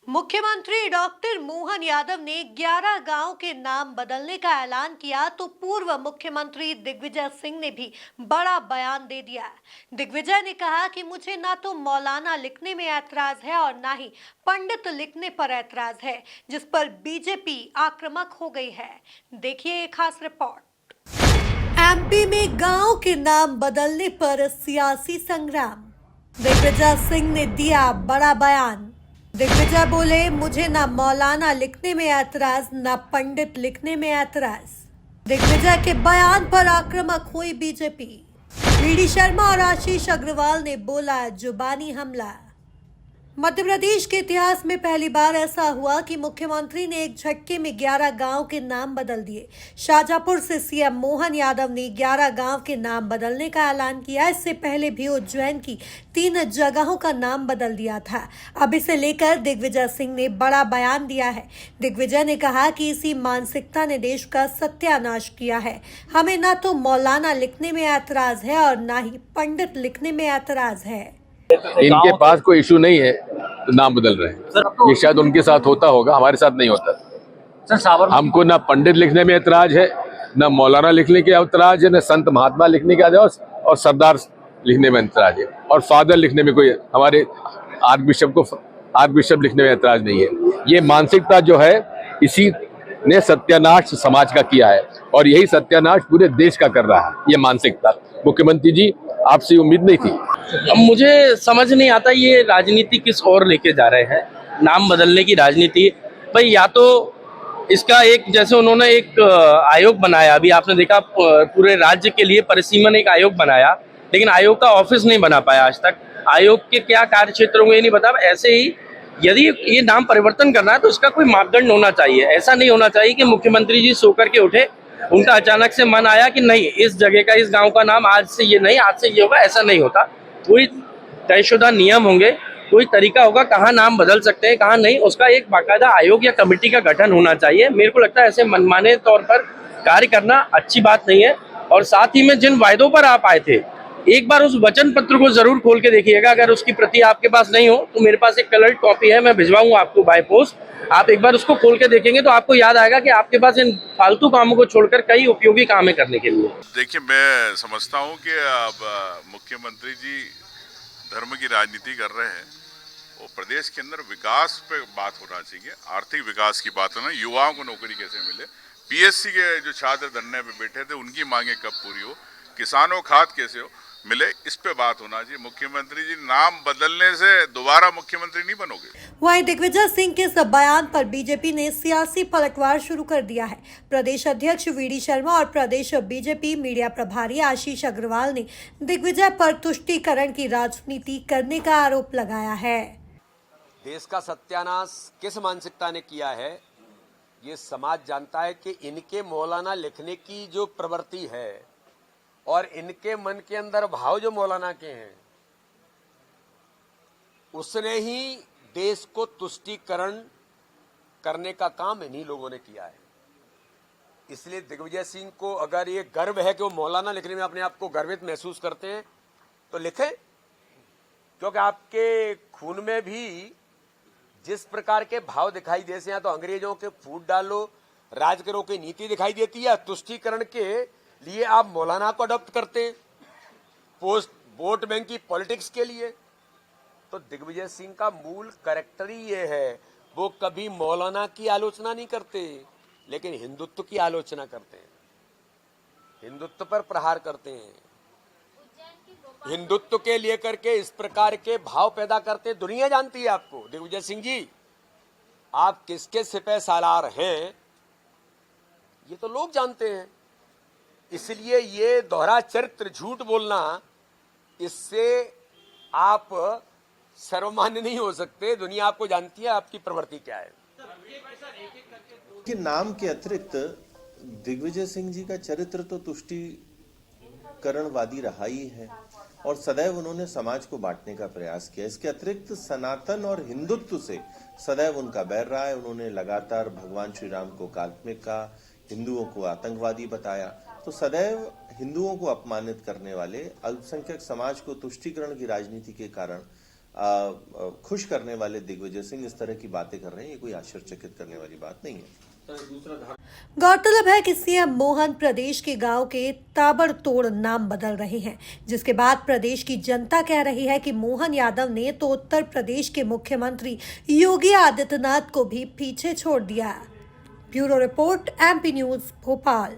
मुख्यमंत्री डॉक्टर मोहन यादव ने 11 गांव के नाम बदलने का ऐलान किया तो पूर्व मुख्यमंत्री दिग्विजय सिंह ने भी बड़ा बयान दे दिया। दिग्विजय ने कहा कि मुझे ना तो मौलाना लिखने में ऐतराज है और ना ही पंडित लिखने पर ऐतराज है, जिस पर बीजेपी आक्रामक हो गई है। देखिए एक खास रिपोर्ट। एमपी में गांव के नाम बदलने पर सियासी संग्राम। दिग्विजय सिंह ने दिया बड़ा बयान। दिग्विजय बोले, मुझे ना मौलाना लिखने में ऐतराज ना पंडित लिखने में ऐतराज। दिग्विजय के बयान पर आक्रामक हुई बीजेपी। वीडी शर्मा और आशीष अग्रवाल ने बोला जुबानी हमला। मध्य प्रदेश के इतिहास में पहली बार ऐसा हुआ कि मुख्यमंत्री ने एक झटके में 11 गांव के नाम बदल दिए। शाजापुर से सीएम मोहन यादव ने 11 गांव के नाम बदलने का ऐलान किया। इससे पहले भी उज्जैन की 3 जगहों का नाम बदल दिया था। अब इसे लेकर दिग्विजय सिंह ने बड़ा बयान दिया है। दिग्विजय ने कहा कि इसी मानसिकता ने देश का सत्यानाश किया है। हमें न तो मौलाना लिखने में ऐतराज है और न ही पंडित लिखने में ऐतराज है। इनके पास कोई इशू नहीं है तो नाम बदल रहे हैं। ये शायद उनके साथ होता होगा, हमारे साथ नहीं होता। सर, हमको ना पंडित लिखने में ऐतराज है, ना मौलाना लिखने के ऐतराज है, ना संत महात्मा लिखने के ऐतराज और सरदार लिखने में ऐतराज है, और फादर लिखने में कोई हमारे आर्क बिशप लिखने में ऐतराज नहीं है। ये मानसिकता जो है इसी ने सत्यानाश समाज का किया है और यही सत्यानाश पूरे देश का कर रहा है। ये मानसिकता मुख्यमंत्री जी आपसे उम्मीद नहीं थी। अब मुझे समझ नहीं आता ये राजनीति किस ओर लेके जा रहे हैं, नाम बदलने की राजनीति। भाई या तो इसका एक, जैसे उन्होंने एक आयोग बनाया, अभी आपने देखा पूरे राज्य के लिए परिसीमन एक आयोग बनाया, लेकिन आयोग का ऑफिस नहीं बना पाया आज तक। आयोग के क्या कार्य क्षेत्र होंगे ये नहीं पता। ऐसे ही यदि ये नाम परिवर्तन करना है तो इसका कोई मापदंड होना चाहिए। ऐसा नहीं होना चाहिए कि मुख्यमंत्री जी सो करके उठे, उनका अचानक से मन आया कि नहीं इस जगह का, इस गांव का नाम आज से ये नहीं, आज से ये होगा। ऐसा नहीं होता। कोई तयशुदा नियम होंगे, कोई तरीका होगा कहाँ नाम बदल सकते हैं कहाँ नहीं, उसका एक बाकायदा आयोग या कमेटी का गठन होना चाहिए। मेरे को लगता है ऐसे मनमाने तौर पर कार्य करना अच्छी बात नहीं है। और साथ ही में जिन वायदों पर आप आए थे, एक बार उस वचन पत्र को जरूर खोल के देखिएगा। अगर उसकी प्रति आपके पास नहीं हो तो मेरे पास एक कलर्ड कॉपी है, मैं भिजवाऊंगा आपको बाय पोस्ट। आप एक बार उसको खोल के देखेंगे तो आपको याद आएगा कि आपके पास इन फालतू कामों को छोड़कर कई उपयोगी काम है करने के लिए। देखिए, मैं समझता हूँ कि अब मुख्यमंत्री जी धर्म की राजनीति कर रहे हैं। वो प्रदेश के अंदर विकास पे बात होना चाहिए, आर्थिक विकास की बात होना, युवाओं को नौकरी कैसे मिले, पीएससी के जो छात्र धरने पे बैठे थे उनकी मांगे कब पूरी हो, किसानों को खाद कैसे हो मिले, इस पे बात होना चाहिए। मुख्यमंत्री जी नाम बदलने से दोबारा मुख्यमंत्री नहीं बनोगे। वहीं दिग्विजय सिंह के इस बयान पर बीजेपी ने सियासी पलटवार शुरू कर दिया है। प्रदेश अध्यक्ष वीडी शर्मा और प्रदेश बीजेपी मीडिया प्रभारी आशीष अग्रवाल ने दिग्विजय पर तुष्टीकरण की राजनीति करने का आरोप लगाया है। देश का सत्यानाश किस मानसिकता ने किया है ये समाज जानता है कि इनके मौलाना लिखने की जो प्रवृत्ति है और इनके मन के अंदर भाव जो मौलाना के हैं, उसने ही देश को तुष्टीकरण करने का काम इन्हीं लोगों ने किया है। इसलिए दिग्विजय सिंह को अगर ये गर्व है कि वो मौलाना लिखने में अपने आप को गर्वित महसूस करते हैं तो लिखें, क्योंकि आपके खून में भी जिस प्रकार के भाव दिखाई देते हैं, तो अंग्रेजों के फूट डालो, राज करो की नीति दिखाई देती है, तुष्टीकरण के लिए आप मौलाना को अडॉप्ट करते हैं, पोस्ट वोट बैंक की पॉलिटिक्स के लिए। तो दिग्विजय सिंह का मूल कैरेक्टर ही ये है, वो कभी मौलाना की आलोचना नहीं करते, लेकिन हिंदुत्व की आलोचना करते हैं, हिंदुत्व पर प्रहार करते हैं, हिंदुत्व के लेकर के इस प्रकार के भाव पैदा करते हैं। दुनिया जानती है आपको। दिग्विजय सिंह जी, आप किसके सिपह सालार हैं ये तो लोग जानते हैं। इसलिए ये दोहरा चरित्र, झूठ बोलना, इससे आप सर्वमान्य नहीं हो सकते। दुनिया आपको जानती है आपकी प्रवृत्ति क्या है। कि नाम के अतिरिक्त दिग्विजय सिंह जी का चरित्र तो तुष्टीकरणवादी रहा ही है और सदैव उन्होंने समाज को बांटने का प्रयास किया। इसके अतिरिक्त सनातन और हिंदुत्व से सदैव उनका बैर रहा है। उन्होंने लगातार भगवान श्री राम को काल्पनिक कहा, हिंदुओं को आतंकवादी बताया। तो सदैव हिंदुओं को अपमानित करने वाले, अल्पसंख्यक समाज को तुष्टीकरण की राजनीति के कारण खुश करने वाले दिग्विजय सिंह इस तरह की बातें कर रहे हैं, ये कोई आश्चर्यचकित करने वाली बात नहीं है। गौरतलब है कि सीएम मोहन प्रदेश के गांव के ताबड़तोड़ नाम बदल रहे हैं, जिसके बाद प्रदेश की जनता कह रही है कि मोहन यादव ने तो उत्तर प्रदेश के मुख्यमंत्री योगी आदित्यनाथ को भी पीछे छोड़ दिया। Bureau report, MP news, Bhopal.